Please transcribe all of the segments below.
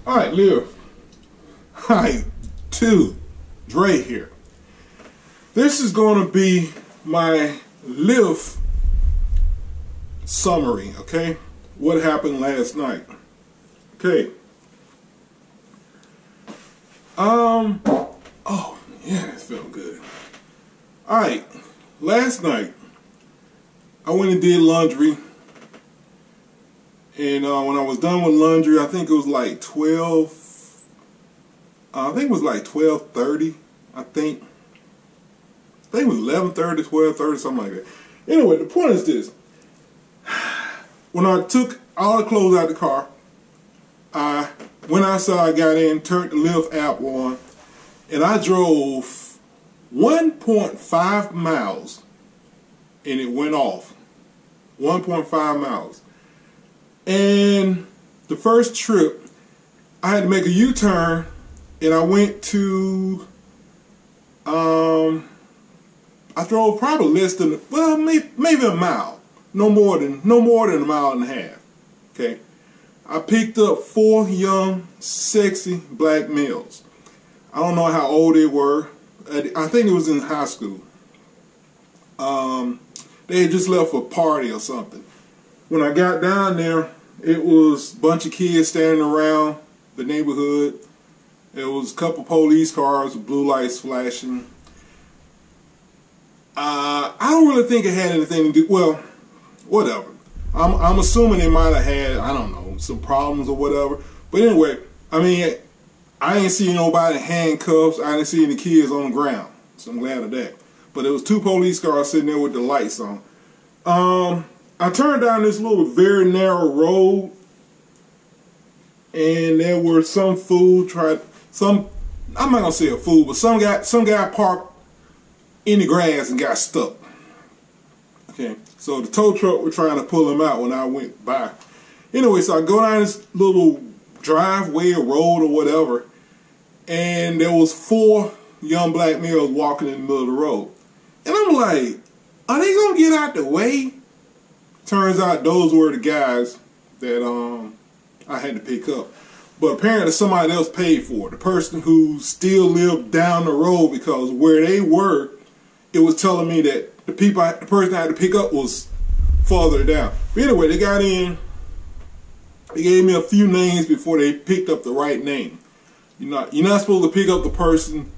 Alright, Lyft. Hi, Dre here. This is going to be my Lyft summary, okay? What happened last night. Okay. Oh, yeah, it felt good. Alright, last night, I went and did laundry. And when I was done with laundry, I think it was like 12:30, I think it was 11:30, 12:30, something like that. Anyway, the point is this. When I took all the clothes out of the car, I went outside, got in, turned the Lyft app on, and I drove 1.5 miles, and it went off. 1.5 miles. And the first trip, I had to make a U-turn, and I went to, I drove probably less than, well, maybe a mile. No more than a mile and a half. Okay. I picked up 4 young, sexy black males. I don't know how old they were. I think it was in high school. They had just left for a party or something. When I got down there, it was a bunch of kids standing around the neighborhood. There was a couple police cars with blue lights flashing. I don't really think it had anything to do, well, whatever. I'm assuming they might have had, I don't know, some problems or whatever. But anyway, I mean, I didn't see nobody in handcuffs. I didn't see any kids on the ground. So I'm glad of that. But there was 2 police cars sitting there with the lights on. I turned down this little very narrow road, and there were some fool I'm not gonna say a fool, but some guy parked in the grass and got stuck. Okay, so the tow truck were trying to pull him out when I went by. Anyway, so I go down this little driveway or road or whatever, and there was 4 young black males walking in the middle of the road. And I'm like, are they gonna get out the way? Turns out those were the guys that I had to pick up. But apparently somebody else paid for it. The person who still lived down the road, because where they were, it was telling me that the person I had to pick up was farther down. But anyway, they got in. They gave me a few names before they picked up the right name. You're not supposed to pick up the person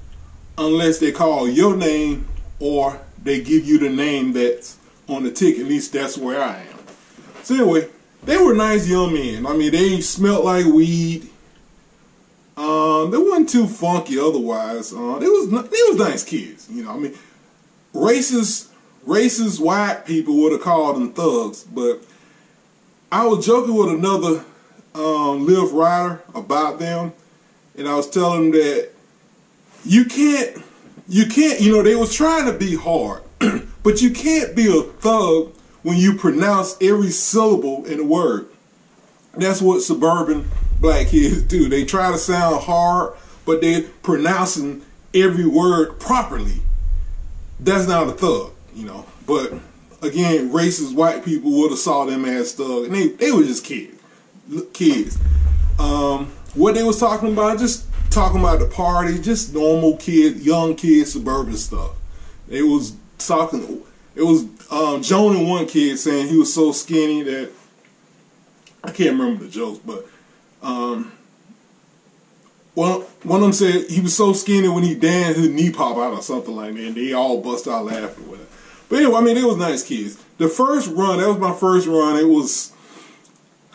unless they call your name or they give you the name that's on the ticket. At least that's where I am. So anyway, they were nice young men. I mean, they smelled like weed. They wasn't too funky otherwise. They was nice kids. You know, I mean, racist white people would have called them thugs. But I was joking with another Lyft rider about them, and I was telling them that you can't. You know, they was trying to be hard, but you can't be a thug when you pronounce every syllable in a word. That's what suburban black kids do. They try to sound hard, but they're pronouncing every word properly. That's not a thug, you know. But again, racist white people would have saw them as thugs, and they were just kids. What they was talking about, just talking about the party, just normal kids, young kids, suburban stuff. They was talking. It was joning one kid saying he was so skinny that I can't remember the jokes, but well, one of them said he was so skinny when he danced his knee pop out or something like that, and they all bust out laughing with it. But anyway, I mean, they was nice kids. The first run, that was my first run. It was,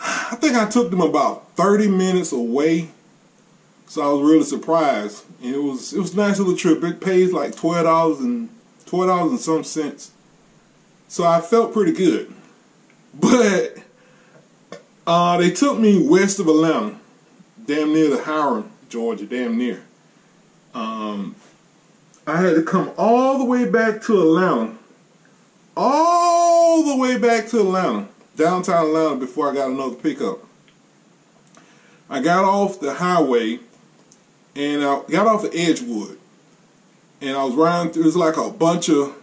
I think I took them about 30 minutes away, so I was really surprised. And it was a nice little trip. It pays like $12 and some cents. So I felt pretty good. But they took me west of Atlanta, damn near to Hiram, Georgia, damn near. I had to come all the way back to Atlanta, downtown Atlanta, before I got another pickup. I got off the highway, and I got off of Edgewood, and I was riding through, it was like a bunch of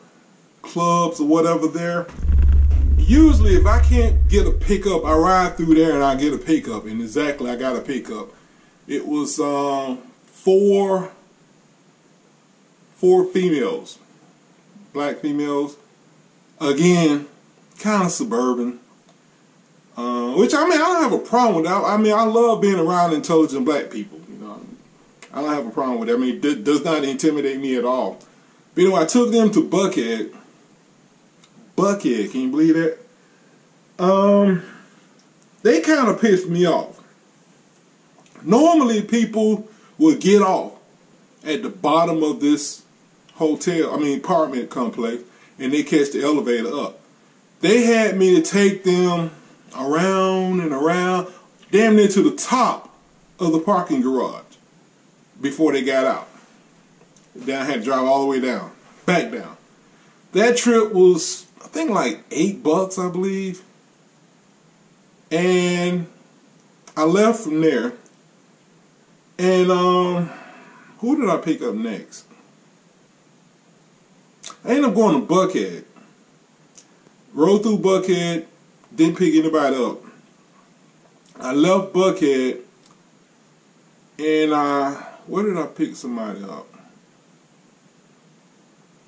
clubs or whatever there. Usually if I can't get a pickup, I ride through there and I get a pickup, and exactly I got a pickup. It was four females, black females. Again, kind of suburban. Which, I mean, I don't have a problem with that. I mean, I love being around intelligent black people. You know, I don't have a problem with that. I mean, it does not intimidate me at all. But anyway, I took them to Buckhead. Buckhead, can you believe that? They kind of pissed me off. Normally, people would get off at the bottom of this apartment complex, and they catch the elevator up. They had me to take them around and around, damn near to the top of the parking garage before they got out. Then I had to drive all the way down, back down. That trip was, I think, like $8, I believe. And I left from there. And who did I pick up next? I ended up going to Buckhead. Rode through Buckhead, didn't pick anybody up. I left Buckhead, and where did I pick somebody up?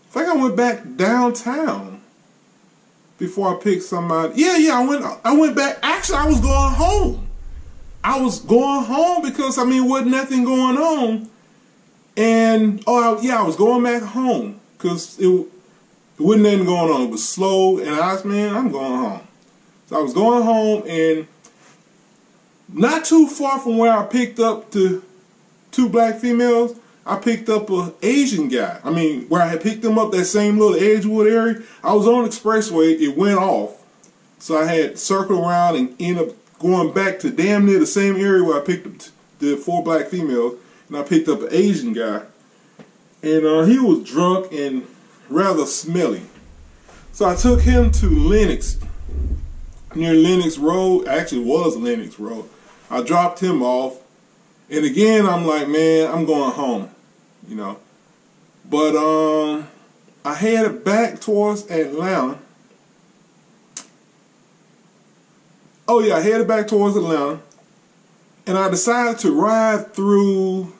I think I went back downtown before I picked somebody. Yeah, I went back. Actually, I was going home. I was going home because, I mean, wasn't nothing going on. And, I was going back home because it wasn't nothing going on. It was slow, and I was, man, I'm going home. So I was going home, and not too far from where I picked up the two black females, I picked up an Asian guy. I mean, where I had picked them up, that same little Edgewood area, I was on the expressway, it went off. So I had to circle around and end up going back to damn near the same area where I picked up the 4 black females, and I picked up an Asian guy. And he was drunk and rather smelly. So I took him to Lenox, near Lenox Road. Actually, it was Lenox Road. I dropped him off. And again, I'm like, man, I'm going home, you know. But I headed back towards Atlanta. Oh yeah, I headed back towards Atlanta. And I decided to ride through,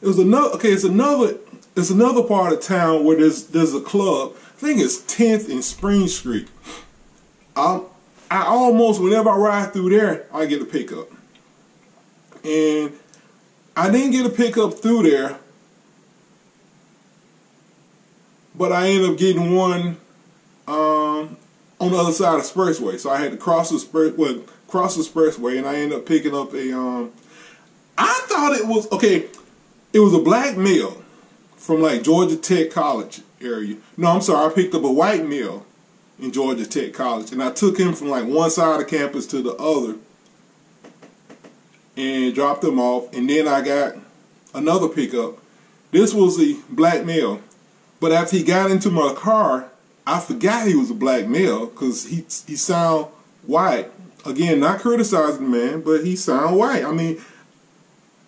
it's another part of town where there's a club. I think it's 10th and Spring Street. I almost, whenever I ride through there, I get a pickup. And I didn't get a pickup through there, but I ended up getting one on the other side of the expressway. So I had to cross the expressway, and I ended up picking up a, I thought it was, it was a black male from like Georgia Tech College area. No, I'm sorry, I picked up a white male in Georgia Tech College, and I took him from like one side of campus to the other and dropped him off, and then I got another pickup. This was a black male, but after he got into my car, I forgot he was a black male because he sound white. Again, not criticizing the man, but he sound white. I mean,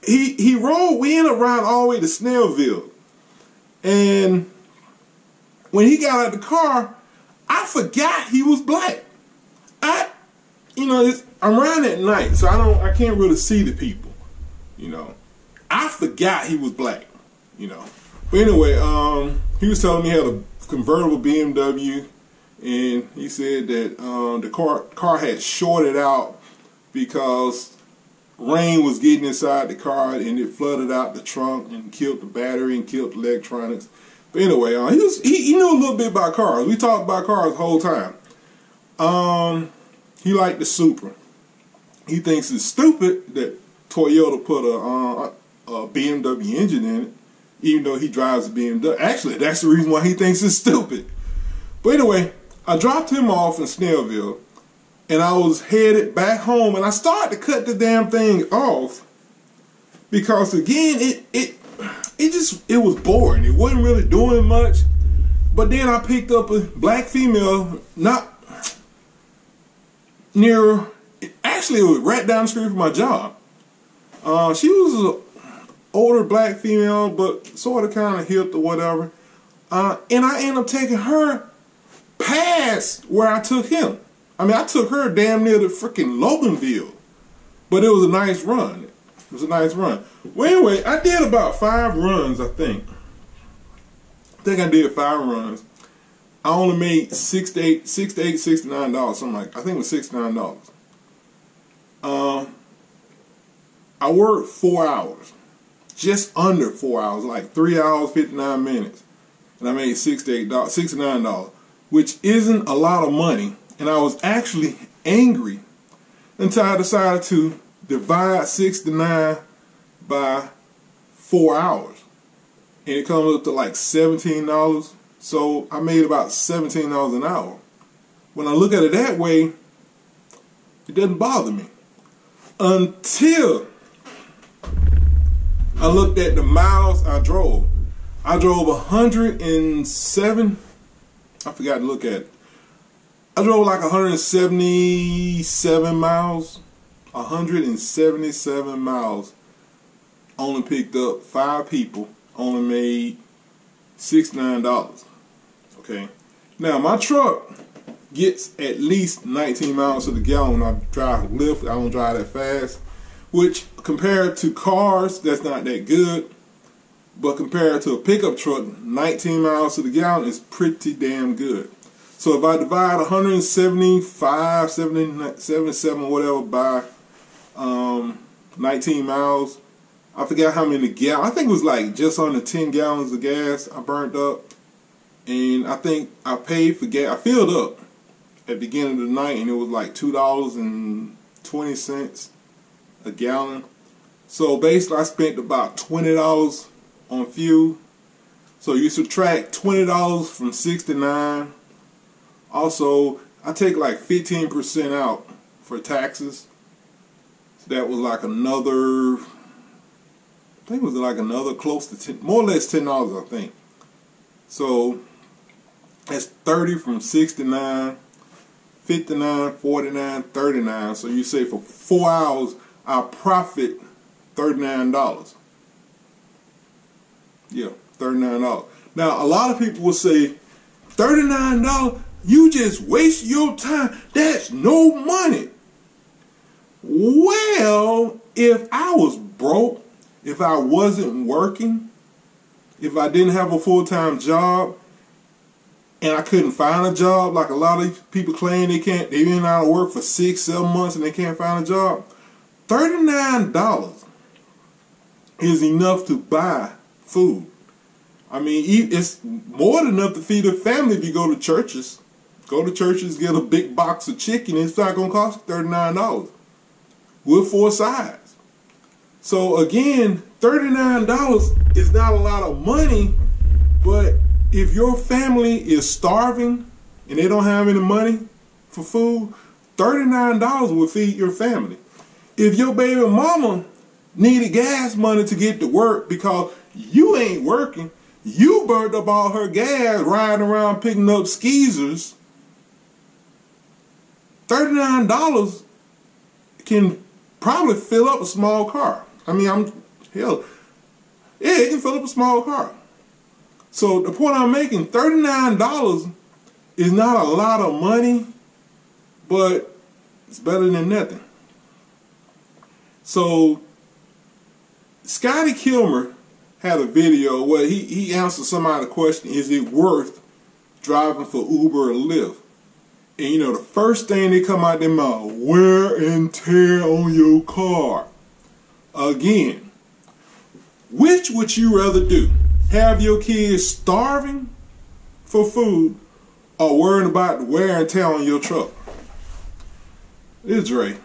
he rode, we ended up riding all the way to Snellville. And when he got out of the car, I forgot he was black. I'm riding at night, so I can't really see the people, you know. I forgot he was black, you know. But anyway, he was telling me he had a convertible BMW, and he said that the car had shorted out because rain was getting inside the car, and it flooded out the trunk and killed the battery and killed the electronics. But anyway, he knew a little bit about cars. We talked about cars the whole time. He liked the Supra. He thinks it's stupid that Toyota put a BMW engine in it, even though he drives a BMW. Actually, that's the reason why he thinks it's stupid. But anyway, I dropped him off in Snellville, and I was headed back home, and I started to cut the damn thing off because, again, it was boring. It wasn't really doing much. But then I picked up a black female, not near, actually it was right down the street from my job. She was an older black female, but sort of kind of hip or whatever. And I ended up taking her past where I took him. I mean, I took her damn near the freaking Loganville. But it was a nice run. It was a nice run. Well, anyway, I did about 5 runs, I think. I did 5 runs. I only made $69, something like, I think it was $69. I worked 4 hours, just under 4 hours, like 3 hours, 59 minutes. And I made $69, which isn't a lot of money. And I was actually angry until I decided to divide 69 by 4 hours. And it comes up to like $17. So I made about $17 an hour. When I look at it that way, it doesn't bother me. Until I looked at the miles I drove. I drove 107. I forgot to look at it. I drove like 177 miles. 177 miles. Only picked up 5 people. Only made $69. Okay. Now my truck gets at least 19 miles to the gallon when I drive Lyft. I don't drive that fast. Which compared to cars, that's not that good. But compared to a pickup truck, 19 miles to the gallon is pretty damn good. So if I divide 175, 77, whatever by 19 miles, I forgot how many gallons. I think it was like just under 10 gallons of gas I burnt up. And I think I paid for gas. I filled up at the beginning of the night and it was like $2.20 a gallon. So basically I spent about $20 on fuel. So you subtract $20 from 69. Also, I take like 15% out for taxes. So that was like another, I think it was like another close to 10, more or less $10, I think. So that's 30 from 69, 59, 49, 39. So you say for 4 hours, I profit $39. Yeah, $39. Now, a lot of people will say, $39, you just waste your time. That's no money. Well, if I was broke, if I wasn't working, if I didn't have a full-time job, and I couldn't find a job, like a lot of these people claim they've been out of work for 6, 7 months and they can't find a job, $39 is enough to buy food. I mean, it's more than enough to feed a family if you go to churches. Go to churches, get a big box of chicken, it's not going to cost you $39 with 4 sides. So again, $39 is not a lot of money, but if your family is starving and they don't have any money for food, $39 will feed your family. If your baby mama needed gas money to get to work because you ain't working, you burnt up all her gas riding around picking up skeezers, $39 can probably fill up a small car. I mean, hell, yeah, it can fill up a small car. So the point I'm making, $39 is not a lot of money, but it's better than nothing. So Scotty Kilmer had a video where he answered somebody's question, is it worth driving for Uber or Lyft? And you know, the first thing they come out their mouth, wear and tear on your car. Again, which would you rather do? Have your kids starving for food or worrying about the wear and tear on your truck? It's Dre.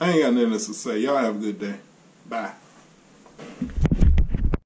I ain't got nothing else to say. Y'all have a good day. Bye.